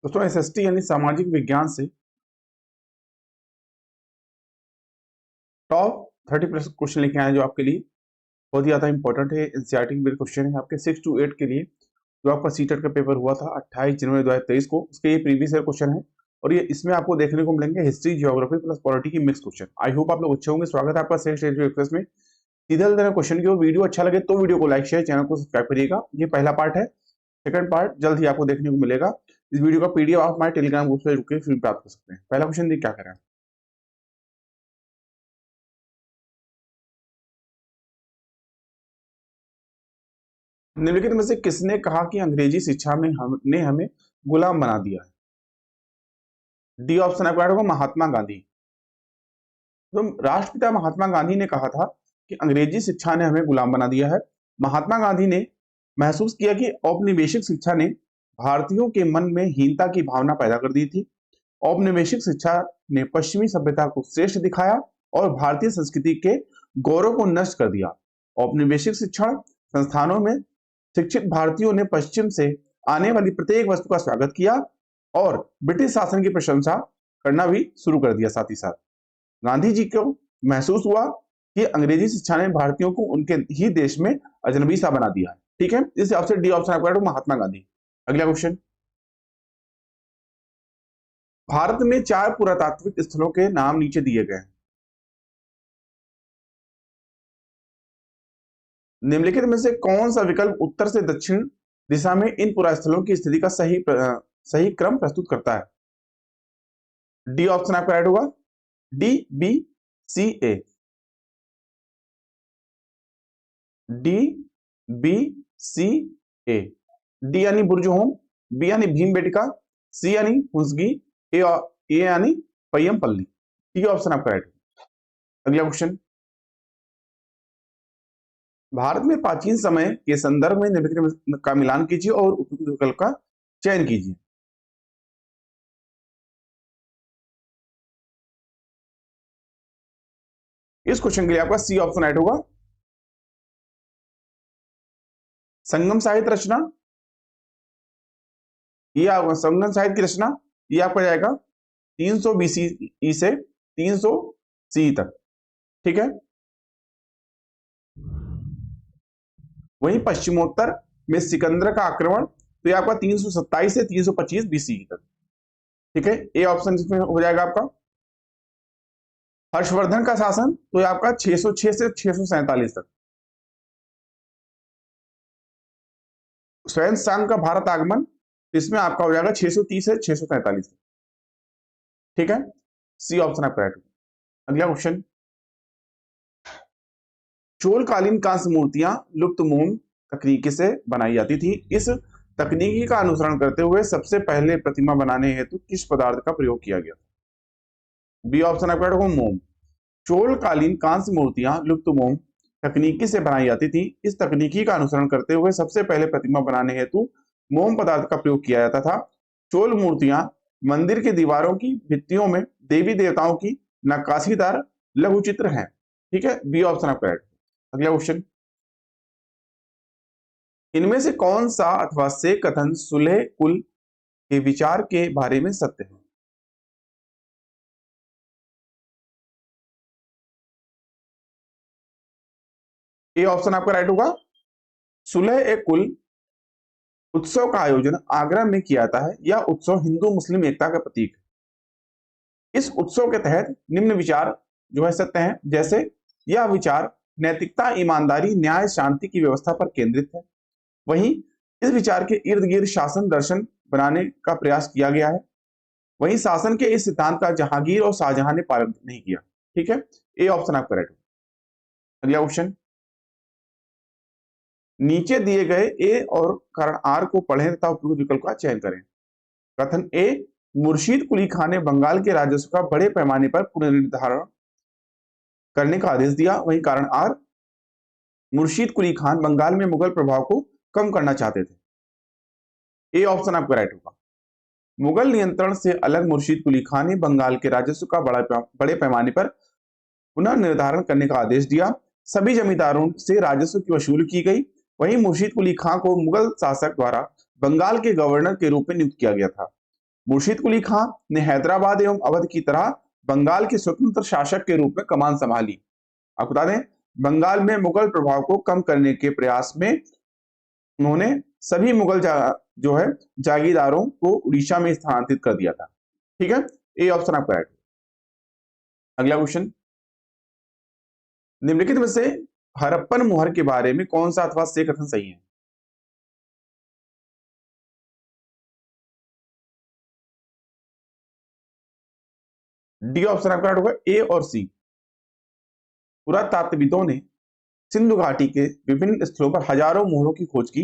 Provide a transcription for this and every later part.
दोस्तों एसएसटी यानी सामाजिक विज्ञान से टॉप 30 क्वेश्चन लेके आए जो आपके लिए बहुत ही ज्यादा इंपॉर्टेंट है। एनसीईआरटी के क्वेश्चन है आपके 6 to 8 के लिए। जो आपका सीटेट का पेपर हुआ था 28 जनवरी 2023 को, उसके ये प्रीवियस ईयर क्वेश्चन है और ये इसमें आपको देखने को मिलेंगे हिस्ट्री, ज्योग्राफी प्लस पॉलिटी की मिक्स क्वेश्चन। आई होप आप लोग अच्छे होंगे। स्वागत है आपका सेक्स एक्सप्रेस में। सीधा क्वेश्चन की वीडियो अच्छा लगे तो वीडियो को लाइक शेयर, चैनल को सब्सक्राइब करिएगा। ये पहला पार्ट है, सेकंड पार्ट जल्द ही आपको देखने को मिलेगा। इस वीडियो का पीडीएफ आप हमारे टेलीग्राम ग्रुप से रुके फिर प्राप्त कर सकते हैं। पहला क्वेश्चन देखिए क्या करें। निम्नलिखित में से किसने कहा कि अंग्रेजी शिक्षा में हमने हमें गुलाम बना दिया है? डी ऑप्शन आपका होगा महात्मा गांधी। तो राष्ट्रपिता महात्मा गांधी ने कहा था कि अंग्रेजी शिक्षा ने हमें गुलाम बना दिया है। महात्मा गांधी ने महसूस किया कि औपनिवेशिक शिक्षा ने भारतीयों के मन में हीनता की भावना पैदा कर दी थी। औपनिवेशिक शिक्षा ने पश्चिमी सभ्यता को श्रेष्ठ दिखाया और भारतीय संस्कृति के गौरव को नष्ट कर दिया। औपनिवेशिक शिक्षण संस्थानों में शिक्षित भारतीयों ने पश्चिम से आने वाली प्रत्येक वस्तु का स्वागत किया और ब्रिटिश शासन की प्रशंसा करना भी शुरू कर दिया। साथ ही साथ गांधी जी को महसूस हुआ कि अंग्रेजी शिक्षा ने भारतीयों को उनके ही देश में अजनबी सा बना दिया है। ठीक है, इस हिसाब से डी ऑप्शन आपका महात्मा गांधी। अगला क्वेश्चन, भारत में 4 पुरातात्विक स्थलों के नाम नीचे दिए गए हैं। निम्नलिखित में से कौन सा विकल्प उत्तर से दक्षिण दिशा में इन पुरास्थलों की स्थिति का सही क्रम प्रस्तुत करता है? डी ऑप्शन आपका राइट होगा, डी बी सी ए। डी बी सी ए। डी यानी बुर्जुहोम, बी यानी भीमबेटका, सी यानी हुंसगी, ए यानी पय्यमपल्ली। डी ऑप्शन आपका राइट। अगला क्वेश्चन, भारत में प्राचीन समय के संदर्भ में निम्नलिखित का मिलान कीजिए और उपयुक्त विकल्प का चयन कीजिए। इस क्वेश्चन के लिए आपका सी ऑप्शन राइट होगा। संगम साहित्य रचना, ये संगम साहित्य की रचना ये आपका जाएगा 300 BCE से 300 CE तक। ठीक है, वहीं पश्चिमोत्तर में सिकंदर का आक्रमण तो ये आपका 327 से 325 BCE तक। ठीक है, ए ऑप्शन इसमें हो जाएगा आपका। हर्षवर्धन का शासन तो ये आपका 606 से 647 तक। स्वयं सांग का भारत आगमन इसमें आपका हो जाएगा 630 से 643 तक। ठीक है, सी ऑप्शन आपका राइट। अगला क्वेश्चन, चोलकालीन कांस्य मूर्तियां लुप्त मोम तकनीकी से बनाई जाती थी। इस तकनीकी का अनुसरण करते हुए सबसे पहले प्रतिमा बनाने हेतु किस पदार्थ का प्रयोग किया गया? बी ऑप्शन आपका होगा मोम। चोलकालीन कांस्य मूर्तियां लुप्त मोम तकनीकी से बनाई जाती थी। इस तकनीकी का अनुसरण करते हुए सबसे पहले प्रतिमा बनाने हेतु मोम पदार्थ का प्रयोग किया जाता था। चोल मूर्तियां मंदिर की दीवारों की भित्तियों में देवी देवताओं की नक्काशीदार लघु चित्र हैं। ठीक है, बी ऑप्शन आपका राइट। अगला क्वेश्चन, इनमें से कौन सा अथवा से कथन सुलह कुल के विचार के बारे में सत्य है? ए ऑप्शन आपका राइट होगा। सुलह ए कुल उत्सव का आयोजन आगरा में किया जाता है। यह उत्सव हिंदू मुस्लिम एकता का प्रतीक है। इस उत्सव के तहत निम्न विचार जो है सत्य हैं, जैसे यह विचार नैतिकता, ईमानदारी, न्याय, शांति की व्यवस्था पर केंद्रित है। वहीं इस विचार के इर्द गिर्द शासन दर्शन बनाने का प्रयास किया गया है। वहीं शासन के इस सिद्धांत का जहांगीर और शाहजहां ने पालन नहीं किया। ठीक है, ए ऑप्शन आप करेक्ट। अगला क्वेश्चन, नीचे दिए गए ए और कारण आर को पढ़ें तथा उपयुक्त विकल्प का चयन करें। कथन ए, मुर्शीद कुली खान ने बंगाल के राजस्व का बड़े पैमाने पर पुनर्निर्धारण करने का आदेश दिया। वहीं कारण आर, मुर्शीद कुली खान बंगाल में मुगल प्रभाव को कम करना चाहते थे। ए ऑप्शन आपका राइट होगा। मुगल नियंत्रण से अलग मुर्शीद कुली खान ने बंगाल के राजस्व का बड़े पैमाने पर पुनर्निर्धारण करने का आदेश दिया। सभी जमींदारों से राजस्व की वसूली की गई। वहीं मुर्शीद कुली खान को मुगल शासक द्वारा बंगाल के गवर्नर के रूप में नियुक्त किया गया था। मुर्शीद कुली खां ने हैदराबाद एवं अवध की तरह बंगाल के स्वतंत्र शासक के रूप में कमान संभाली। आपको बता दें, बंगाल में मुगल प्रभाव को कम करने के प्रयास में उन्होंने सभी मुगल जो है जागीरदारों को उड़ीसा में स्थानांतरित कर दिया था। ठीक है, ए ऑप्शन आपका राइट। अगला क्वेश्चन, निम्नलिखित में से हड़प्पन मोहर के बारे में कौन सा अथवा से कथन सही है? डी ऑप्शन आपका राइट होगा, ए और सी। पुरातात्विदों ने सिंधु घाटी के विभिन्न स्थलों पर हजारों मोहरों की खोज की।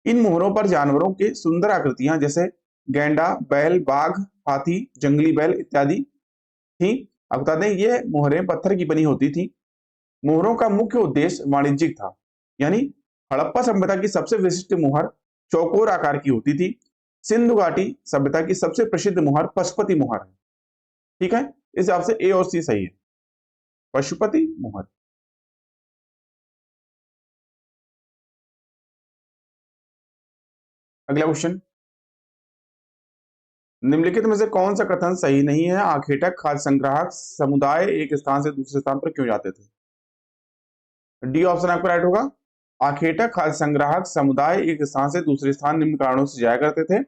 इन मोहरों पर जानवरों के सुंदर आकृतियां जैसे गैंडा, बैल, बाघ, हाथी, जंगली बैल इत्यादि थी। अब बता दें, ये मोहरें पत्थर की बनी होती थी। मोहरों का मुख्य उद्देश्य वाणिज्यिक था, यानी हड़प्पा सभ्यता की सबसे विशिष्ट मोहर चौकोर आकार की होती थी। सिंधु घाटी सभ्यता की सबसे प्रसिद्ध मोहर पशुपति मोहर है। ठीक है, इस हिसाब से ए और सी सही है, पशुपति मोहर। अगला क्वेश्चन, निम्नलिखित में से कौन सा कथन सही नहीं है? आखेटक खाद्य संग्राहक समुदाय एक स्थान से दूसरे स्थान पर क्यों जाते थे? डी ऑप्शन आपका राइट होगा। आखेटक खाद्य संग्राहक समुदाय एक स्थान से दूसरे स्थान निम्न कारणों से जाया करते थे।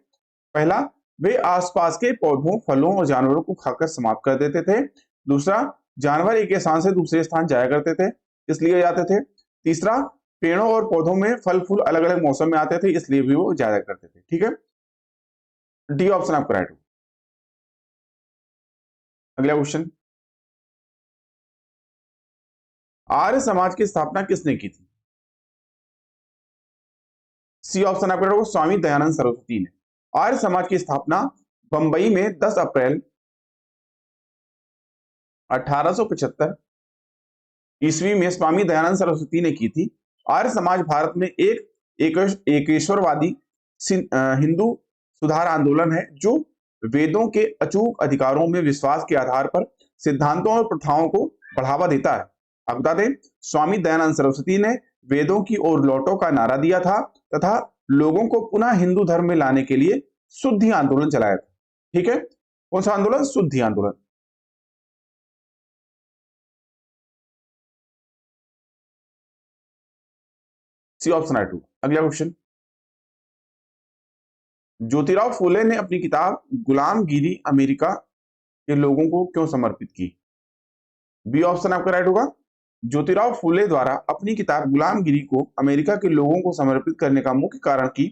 पहला, वे आसपास के पौधों, फलों और जानवरों को खाकर समाप्त कर देते थे। दूसरा, जानवर एक स्थान से दूसरे स्थान जाया करते थे, इसलिए जाते थे। तीसरा, पेड़ों और पौधों में फल फूल अलग अलग मौसम में आते थे, इसलिए भी वो जाया करते थे। ठीक है, डी ऑप्शन आपका राइट होगा। अगला क्वेश्चन, आर्य समाज की स्थापना किसने की थी? सी ऑप्शन आपका राइट होगा, स्वामी दयानंद सरस्वती ने। आर्य समाज की स्थापना बंबई में 10 अप्रैल 1875 ईस्वी में स्वामी दयानंद सरस्वती ने की थी। आर्य समाज भारत में एक एकेश्वरवादी हिंदू सुधार आंदोलन है, जो वेदों के अचूक अधिकारों में विश्वास के आधार पर सिद्धांतों और प्रथाओं को बढ़ावा देता है। आप बता दें, स्वामी दयानंद सरस्वती ने वेदों की ओर लौटो का नारा दिया था तथा लोगों को पुनः हिंदू धर्म में लाने के लिए शुद्धि आंदोलन चलाया था। ठीक है, कौन सा आंदोलन? शुद्धि आंदोलन। सी ऑप्शन राइट होगा। अगला क्वेश्चन, ज्योतिराव फूले ने अपनी किताब गुलामगिरी अमेरिका के लोगों को क्यों समर्पित की? बी ऑप्शन आपका राइट होगा। ज्योतिराव फूले द्वारा अपनी किताब गुलामगिरी को अमेरिका के लोगों को समर्पित करने का मुख्य कारण कि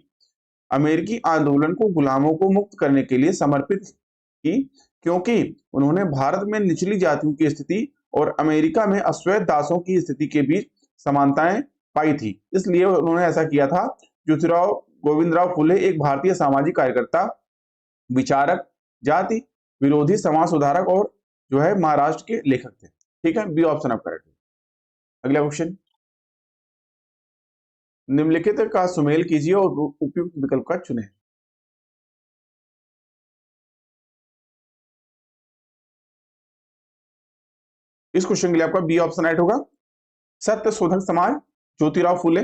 अमेरिकी आंदोलन को गुलामों को मुक्त करने के लिए समर्पित की, क्योंकि उन्होंने भारत में निचली जातियों की स्थिति और अमेरिका में अश्वेत दासों की स्थिति के बीच समानताएं पाई थी, इसलिए उन्होंने ऐसा किया था। ज्योतिराव गोविंदराव फूले एक भारतीय सामाजिक कार्यकर्ता, विचारक, जाति विरोधी समाज सुधारक और जो है महाराष्ट्र के लेखक थे। ठीक है, बी ऑप्शन आप करेक्ट। अगला क्वेश्चन, निम्नलिखित का सुमेल कीजिए और उपयुक्त विकल्प का चुनें। इस क्वेश्चन के लिए आपका बी ऑप्शन राइट होगा। सत्य शोधक समाज ज्योतिराव फूले,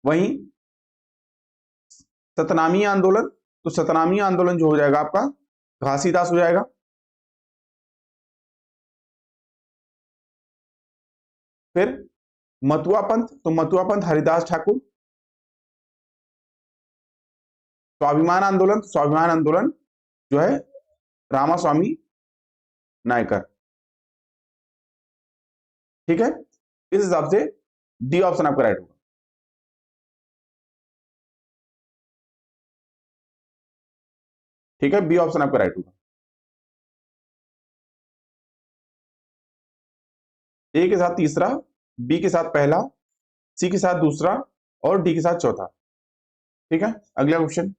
वहीं सतनामी आंदोलन, तो सतनामी आंदोलन जो हो जाएगा आपका घासीदास हो जाएगा। फिर मथुआ पंथ, तो मथुआ पंथ हरिदास ठाकुर। स्वाभिमान आंदोलन, तो स्वाभिमान आंदोलन जो है रामास्वामी नायकर। ठीक है, इस हिसाब से डी ऑप्शन आपका राइट होगा। ठीक है, बी ऑप्शन आपका राइट होगा। ए के साथ तीसरा, बी के साथ पहला, सी के साथ दूसरा और डी के साथ चौथा। ठीक है, अगला क्वेश्चन,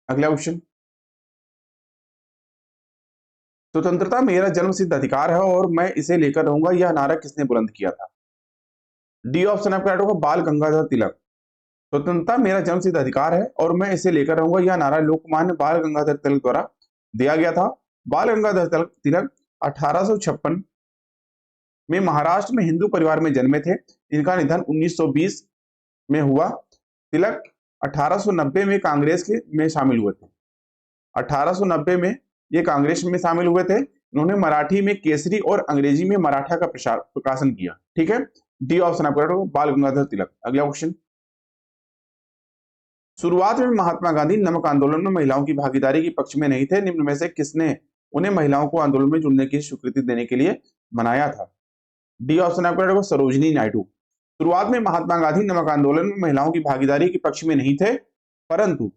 अगला क्वेश्चन, स्वतंत्रता मेरा जन्मसिद्ध अधिकार है और मैं इसे लेकर रहूंगा, यह नारा किसने बुलंद किया था? डी ऑप्शन आपका राइट होगा, बाल गंगाधर तिलक। स्वतंत्रता मेरा जन्मसिद्ध अधिकार है और मैं इसे लेकर रहूंगा, यह नारा लोकमान्य बाल गंगाधर तिलक द्वारा दिया गया था। बाल गंगाधर तिलक 1856 में महाराष्ट्र में हिंदू परिवार में जन्मे थे। इनका निधन 1920 में हुआ। तिलक 1890 में कांग्रेस के में शामिल हुए थे। 1890 में ये कांग्रेस में शामिल हुए थे। इन्होंने मराठी में केसरी और अंग्रेजी में मराठा का प्रकाशन किया। ठीक है, डी ऑप्शन आपका राइट होगा, बाल गंगाधर तिलक। अगला क्वेश्चन, शुरुआत में महात्मा गांधी नमक आंदोलन में महिलाओं की भागीदारी के पक्ष में नहीं थे। निम्न में से किसने उन्हें महिलाओं को आंदोलन में जुड़ने की स्वीकृति देने के लिए बनाया था? डी ऑप्शन आपका राइट होगा, सरोजिनी नायडू। शुरुआत में महात्मा गांधी नमक आंदोलन में महिलाओं की भागीदारी के पक्ष में नहीं थे, परंतु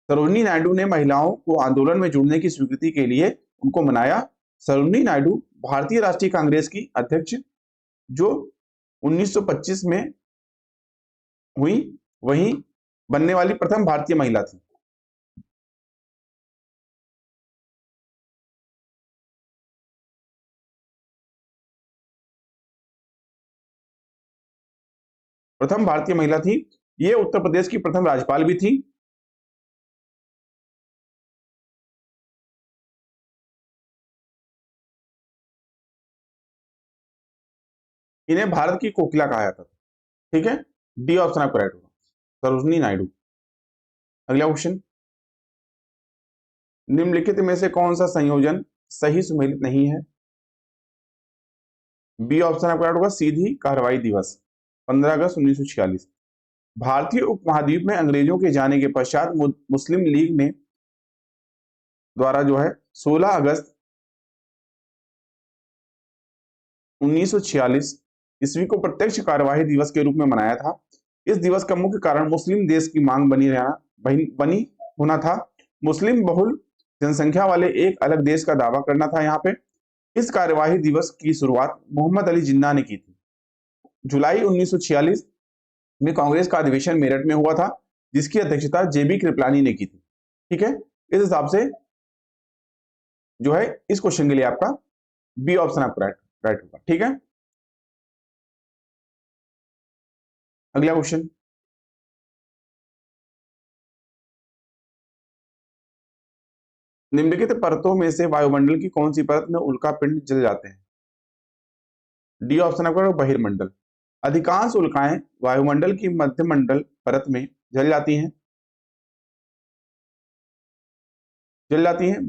सरोजिनी नायडू ने महिलाओं को आंदोलन में जुड़ने की स्वीकृति के लिए उनको मनाया। सरोजिनी नायडू भारतीय राष्ट्रीय कांग्रेस की अध्यक्ष जो 1925 में हुई, वहीं बनने वाली प्रथम भारतीय महिला थी। प्रथम भारतीय महिला थी। ये उत्तर प्रदेश की प्रथम राज्यपाल भी थी। इन्हें भारत की कोकिला कहा जाता था। ठीक है, डी ऑप्शन आपका राइट होगा, सरोजिनी नायडू। अगला क्वेश्चन, निम्नलिखित में से कौन सा संयोजन सही सुमेलित नहीं है? बी ऑप्शन आपका राइट होगा, सीधी कार्रवाई दिवस 15 अगस्त 1946। भारतीय उपमहाद्वीप में अंग्रेजों के जाने के पश्चात मुस्लिम लीग ने द्वारा जो है 16 अगस्त 1946 ईस्वी को प्रत्यक्ष कार्यवाही दिवस के रूप में मनाया था। इस दिवस का मुख्य कारण मुस्लिम देश की मांग बनी होना था। मुस्लिम बहुल जनसंख्या वाले एक अलग देश का दावा करना था। यहाँ पे इस कार्यवाही दिवस की शुरुआत मोहम्मद अली जिन्ना ने की थी। जुलाई 1946 में कांग्रेस का अधिवेशन मेरठ में हुआ था, जिसकी अध्यक्षता जेबी कृपलानी ने की थी। ठीक है, इस हिसाब से जो है इस क्वेश्चन के लिए आपका बी ऑप्शन आपका राइट होगा। ठीक है, अगला क्वेश्चन, निम्नलिखित परतों में से वायुमंडल की कौन सी परत में उल्का पिंड जल जाते हैं? डी ऑप्शन आपका बहिर्मंडल। अधिकांश उल्काएं वायुमंडल की मध्यमंडल परत में जल जाती हैं।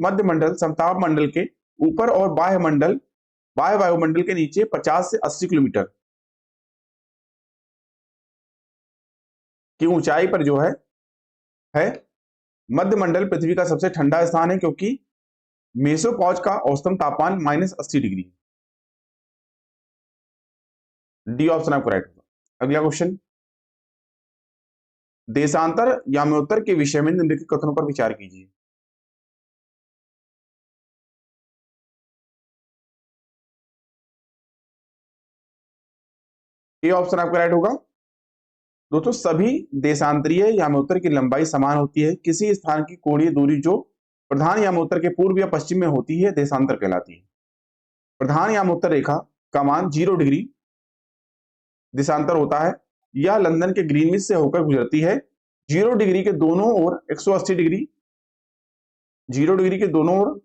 मध्यमंडल समताप मंडल के ऊपर और बाह्य वायुमंडल के नीचे 50 से 80 किलोमीटर की ऊंचाई पर जो है मध्यमंडल पृथ्वी का सबसे ठंडा स्थान है, क्योंकि मेसोपॉज का औसतन तापमान -80 डिग्री। डी ऑप्शन आपको राइट होगा। अगला क्वेश्चन, देशांतर याम्योत्तर के विषय में निम्नलिखित कथनों पर विचार कीजिए। ए ऑप्शन आपका राइट होगा। दोस्तों, सभी देशांतरीय याम्योत्तर की लंबाई समान होती है। किसी स्थान की कोणीय दूरी जो प्रधान याम्योत्तर के पूर्व या पश्चिम में होती है देशांतर कहलाती है। प्रधान याम्योत्तर रेखा का मान 0 डिग्री देशांतर होता है। यह लंदन के ग्रीनविच से होकर गुजरती है। 0 डिग्री के दोनों ओर 180 डिग्री 0 डिग्री के दोनों ओर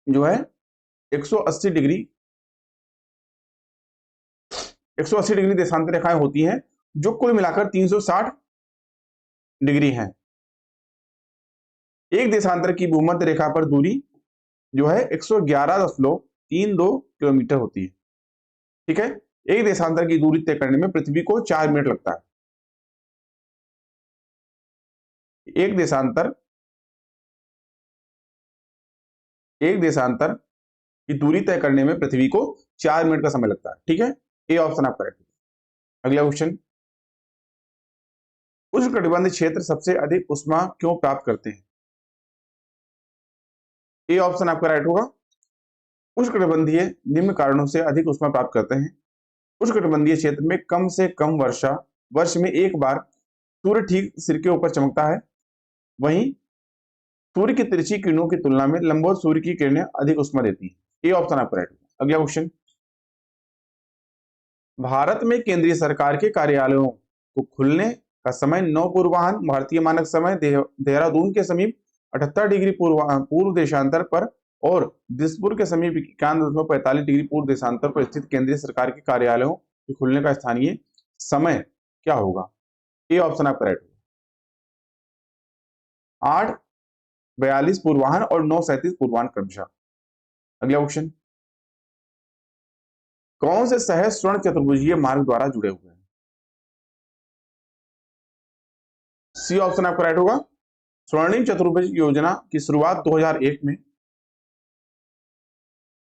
जो है 180 डिग्री देशांतर रेखाएं होती हैं, जो कुल मिलाकर 360 डिग्री हैं। एक देशांतर की भूमध्य रेखा पर दूरी जो है 111.32 किलोमीटर होती है। ठीक है, एक देशांतर की दूरी तय करने में पृथ्वी को 4 मिनट लगता है। एक देशांतर की दूरी तय करने में पृथ्वी को 4 मिनट का समय लगता है। ठीक है, ए ऑप्शन आप करेक्ट। अगला क्वेश्चन, उष्णकटिबंधीय क्षेत्र सबसे अधिक उष्मा क्यों प्राप्त करते हैं? ए ऑप्शन आपका राइट होगा। उष्णकटिबंधीय निम्न कारणों से अधिक उष्मा प्राप्त करते हैं। उष्णकटिबंधीय क्षेत्र में कम से कम वर्षा, वर्ष में एक बार सूर्य ठीक सिर के ऊपर चमकता है। वहीं सूर्य की तिरछी किरणों की तुलना में लंबवत सूर्य की किरणें अधिक उष्मा देती हैं। ए ऑप्शन आपका राइट होगा। अगला क्वेश्चन, भारत में केंद्रीय सरकार के कार्यालयों को खुलने का समय 9 पूर्वाह्न भारतीय मानक समय देहरादून के समीप 78 डिग्री पूर्व देशांतर पर और दिसपुर के समीप 51.45 डिग्री पूर्व देशांतर पर स्थित केंद्रीय सरकार के कार्यालयों के खुलने का स्थानीय समय क्या होगा? ए ऑप्शन आपका राइट होगा। 8:42 पूर्वाह्न और 9:37 पूर्वाह्न क्रमशः। अगला क्वेश्चन, कौन से शहर स्वर्ण चतुर्भुजीय मार्ग द्वारा जुड़े हुए हैं? सी ऑप्शन आपका राइट होगा। स्वर्णिम चतुर्भुज योजना की शुरुआत 2001 में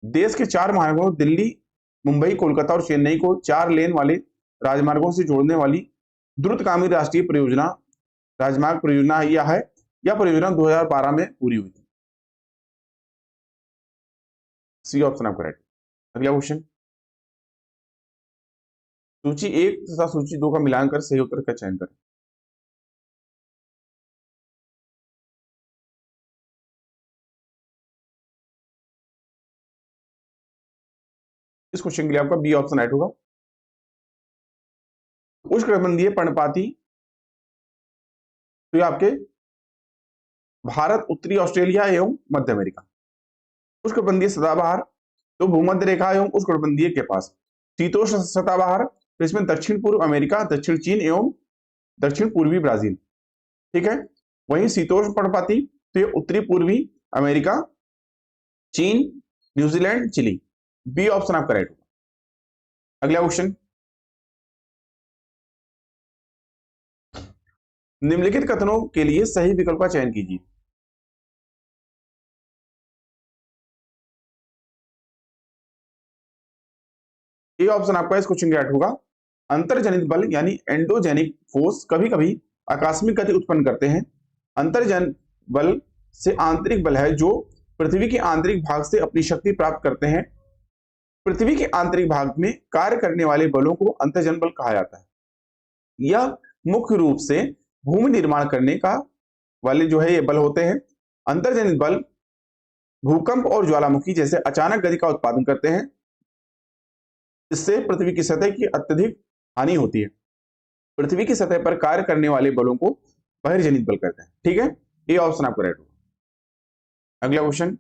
देश के 4 महानगरों दिल्ली, मुंबई, कोलकाता और चेन्नई को 4 लेन वाले राजमार्गों से जोड़ने वाली द्रुतगामी राष्ट्रीय परियोजना राजमार्ग परियोजना यह परियोजना 2012 में पूरी हुई थी। सी ऑप्शन आपका राइट। अगला क्वेश्चन, सूची 1 तथा सूची 2 का मिलान कर सही उत्तर का चयन करें। इस क्वेश्चन के लिए आपका बी ऑप्शन राइट होगा। उष्णकटिबंधीय पर्णपाती तो ये आपके भारत, उत्तरी ऑस्ट्रेलिया एवं मध्य अमेरिका। उष्णकटिबंधीय सदाबहार तो भूमध्य रेखा एवं उष्णकटिबंधीय के पास। शीतोष्ण सदाबहार तो इसमें दक्षिण पूर्व अमेरिका, दक्षिण चीन एवं दक्षिण पूर्वी ब्राजील। ठीक है, वहीं शीतोष्ण पर्णपाती तो ये उत्तरी पूर्वी अमेरिका, चीन, न्यूजीलैंड, चिली। बी ऑप्शन आपका राइट होगा। अगला क्वेश्चन, निम्नलिखित कथनों के लिए सही विकल्प का चयन कीजिए। ए ऑप्शन आपका इस क्वेश्चन का राइट होगा। अंतर्जनित बल यानी एंडोजेनिक फोर्स कभी कभी आकस्मिक गति उत्पन्न करते हैं। अंतर्जन बल से आंतरिक बल है जो पृथ्वी के आंतरिक भाग से अपनी शक्ति प्राप्त करते हैं। पृथ्वी के आंतरिक भाग में कार्य करने वाले बलों को अंतर्जन बल कहा जाता है। यह मुख्य रूप से भूमि निर्माण करने का वाले जो है ये बल होते हैं। अंतर्जनित बल भूकंप और ज्वालामुखी जैसे अचानक गति का उत्पादन करते हैं। इससे पृथ्वी की सतह की अत्यधिक हानि होती है। पृथ्वी की सतह पर कार्य करने वाले बलों को बहिर्जनित बल कहते हैं। ठीक है, ये ऑप्शन आपका राइट होगा। अगला क्वेश्चन,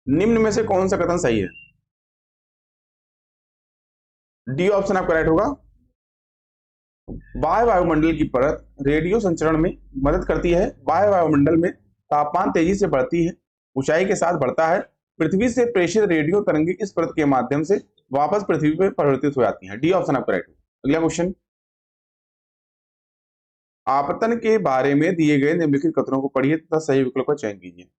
निम्न में से कौन सा कथन सही है? डी ऑप्शन आपका राइट होगा। बाह्य वायुमंडल की परत रेडियो संचरण में मदद करती है। बाह्य वायुमंडल में तापमान तेजी से बढ़ती है, ऊंचाई के साथ बढ़ता है। पृथ्वी से प्रेषित रेडियो तरंगे इस परत के माध्यम से वापस पृथ्वी पर परिवर्तित हो जाती हैं। डी ऑप्शन आपका राइट होगा। अगला क्वेश्चन, आपतन के बारे में दिए गए निम्नलिखित कथनों को पढ़िए तथा सही विकल्प का चयन कीजिए।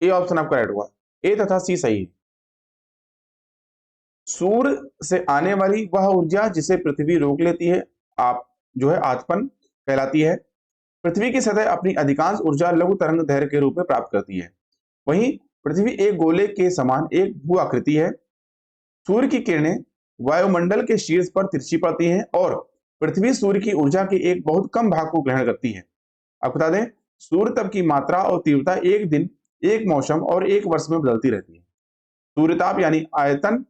ए ऑप्शन आपका राइट होगा। ए तथा सी सही है। सूर्य से आने वाली वह ऊर्जा जिसे पृथ्वी रोक लेती है आप जो है आतपन कहलाती है। पृथ्वी की सतह अपनी अधिकांश ऊर्जा लघु तरंग दैर्घ्य के रूप में प्राप्त करती है। वहीं पृथ्वी एक गोले के समान एक भू आकृति है। सूर्य की किरणें वायुमंडल के शीर्ष पर तिरछी पड़ती हैं और पृथ्वी सूर्य की ऊर्जा के एक बहुत कम भाग को ग्रहण करती है। आपको बता दें, सूर्य तप की मात्रा और तीव्रता एक दिन, एक मौसम और एक वर्ष में बदलती रहती है। सूर्यताप यानी आयतन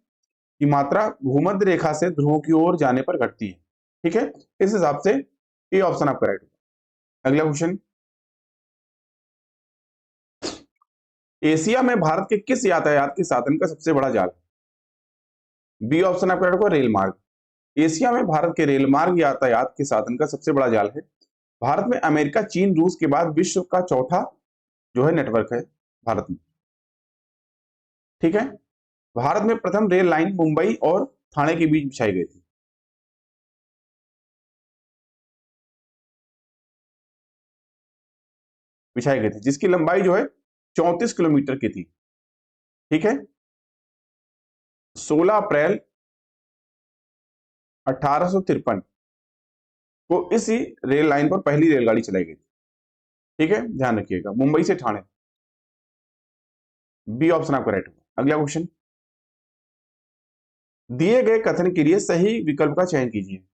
की मात्रा भूमध्य रेखा से ध्रुवों की ओर जाने पर घटती है। ठीक है, इस हिसाब से ये ऑप्शन आपका राइट होगा। अगला क्वेश्चन, एशिया में भारत के किस यातायात के साधन का सबसे बड़ा जाल? बी ऑप्शन आपका राइट होगा, रेल मार्ग। एशिया में भारत के रेल मार्ग यातायात के साधन का सबसे बड़ा जाल है। भारत में अमेरिका, चीन, रूस के बाद विश्व का चौथा जो है नेटवर्क है भारत में। ठीक है, भारत में प्रथम रेल लाइन मुंबई और ठाणे के बीच बिछाई गई थी। जिसकी लंबाई जो है 34 किलोमीटर की थी। ठीक है, 16 अप्रैल 1853 को इसी रेल लाइन पर पहली रेलगाड़ी चलाई गई थी। ठीक है, ध्यान रखिएगा, मुंबई से ठाणे। बी ऑप्शन आपका राइट होगा। अगला क्वेश्चन, दिए गए कथन के लिए सही विकल्प का चयन कीजिए।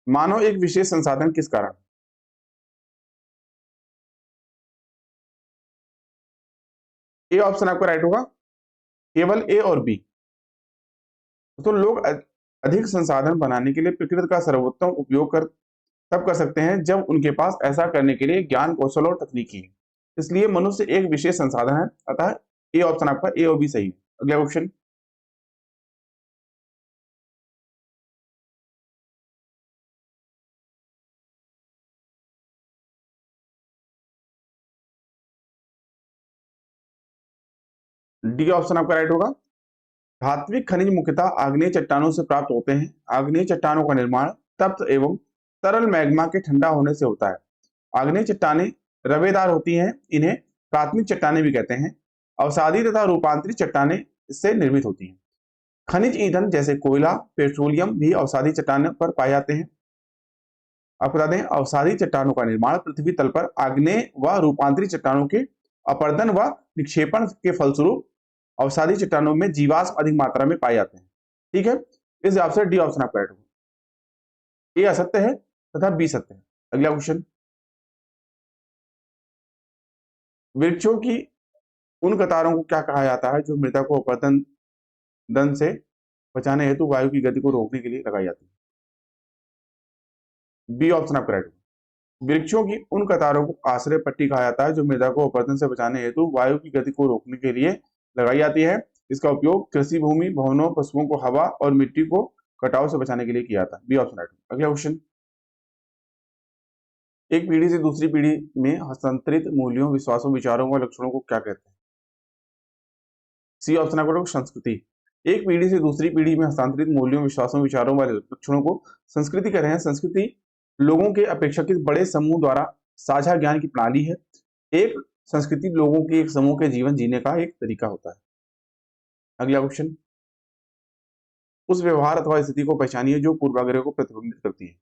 मानो एक विशेष संसाधन किस कारण? ए ऑप्शन आपका राइट होगा, केवल ए और बी। तो लोग अधिक संसाधन बनाने के लिए प्रकृति का सर्वोत्तम उपयोग तब कर सकते हैं जब उनके पास ऐसा करने के लिए ज्ञान, कौशल और तकनीकी है। इसलिए मनुष्य एक विशेष संसाधन है। अतः ए ऑप्शन आपका ए और बी सही है। अगला क्वेश्चन, डी ऑप्शन आपका राइट होगा। धात्विक खनिज मुख्यतः आग्नेय चट्टानों से प्राप्त होते हैं। आग्नेय चट्टानों का निर्माण तप्त एवं तरल मैग्मा के ठंडा होने से होता है। आग्नेय चट्टानें रवेदार होती हैं। इन्हें प्राथमिक चट्टानें भी कहते हैं। अवसादी तथा रूपांतरित चट्टानें इससे निर्मित होती हैं। खनिज ईंधन जैसे कोयला, पेट्रोलियम भी अवसादी चट्टानों पर पाए जाते हैं। आपको बता दें, अवसादी चट्टानों का निर्माण पृथ्वी तल पर आग्नेय व रूपांतरित चट्टानों के अपरदन व निक्षेपण के फलस्वरूप अवसादी चट्टानों में जीवाश्म अधिक मात्रा में पाए जाते हैं। ठीक है, इस हिसाब से डी ऑप्शन आपका राइट होगा। ए असत्य है तथा बी सत्य है। अगला क्वेश्चन, वृक्षों की उन कतारों को क्या कहा जाता है जो मृदा को अपरदन दन से बचाने हेतु वायु की गति को रोकने के लिए लगाई जाती है? बी ऑप्शन आपका राइट होगा। वृक्षों की उन कतारों को आश्रय पट्टी कहा जाता है जो मृदा को अपरदन से बचाने हेतु वायु की गति को रोकने के लिए लगाई जाती है। इसका उपयोग कृषि भूमि, भवनों, पशुओं को हवा और मिट्टी को कटाव से बचाने के लिए किया जाता है। बी ऑप्शन राइट होगा। अगला क्वेश्चन, एक पीढ़ी से दूसरी पीढ़ी में हस्तांतरित मूल्यों, विश्वासों, विचारों व लक्षणों को क्या कहते हैं? सी ऑप्शन आपका राइट होगा, संस्कृति। एक पीढ़ी से दूसरी पीढ़ी में हस्तांतरित मूल्यों, विश्वासों, विचारों व लक्षणों को संस्कृति कह रहे हैं। संस्कृति लोगों के अपेक्षाकृत बड़े समूह द्वारा साझा ज्ञान की प्रणाली है। एक संस्कृति लोगों के एक समूह के जीवन जीने का एक तरीका होता है। अगला क्वेश्चन, उस व्यवहार अथवा स्थिति को पहचानिए जो पूर्वाग्रह को प्रतिबिंबित करती है।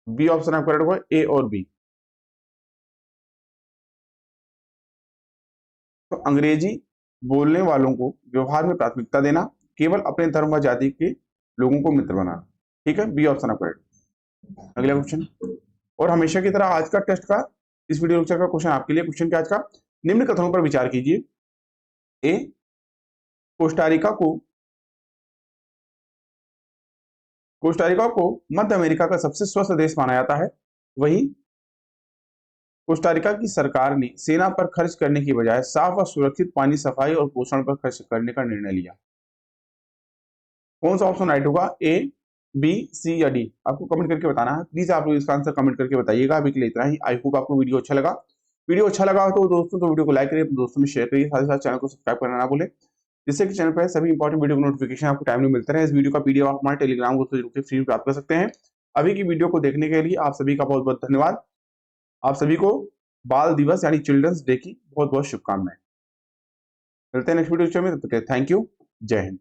बी ऑप्शन आपका राइट होगा, ए और बी। तो अंग्रेजी बोलने वालों को व्यवहार में प्राथमिकता देना, केवल अपने धर्म व जाति के लोगों को मित्र बनाना। ठीक है, बी ऑप्शन आपका राइट। अगला क्वेश्चन, और हमेशा की तरह आज का टेस्ट का, इस वीडियो लेक्चर का क्वेश्चन आपके लिए। क्वेश्चन क्या आज का, निम्न कथनों पर विचार कीजिए। ए, कोस्टारिका को मध्य अमेरिका का सबसे स्वस्थ देश माना जाता है। वहीं कोस्टारिका की सरकार ने सेना पर खर्च करने की बजाय साफ और सुरक्षित पानी, सफाई और पोषण पर खर्च करने का निर्णय लिया। कौन सा ऑप्शन राइट होगा, ए, बी, सी या डी? आपको कमेंट करके बताना है। प्लीज आप लोग इसका आंसर कमेंट करके बताइएगा। अभी के लिए इतना ही। आई होप आपको वीडियो अच्छा लगा। वीडियो अच्छा लगा तो दोस्तों वीडियो को लाइक करिए, दोस्तों में शेयर करिए, साथ ही साथ चैनल को सब्सक्राइब करना ना भूलें, जिससे कि चैनल पर सभी इंपॉर्टेंट वीडियो को नोटिफिकेशन आपको टाइम में मिलते रहे। इस वीडियो का पीडीएफ आप हमारे टेलीग्राम ग्रुप से फ्री प्राप्त कर सकते हैं। अभी की वीडियो को देखने के लिए आप सभी का बहुत बहुत धन्यवाद। आप सभी को बाल दिवस यानी चिल्ड्रंस डे की बहुत बहुत शुभकामनाएं। मिलते हैं नेक्स्ट वीडियो में, तब तक थैंक यू। जय हिंद।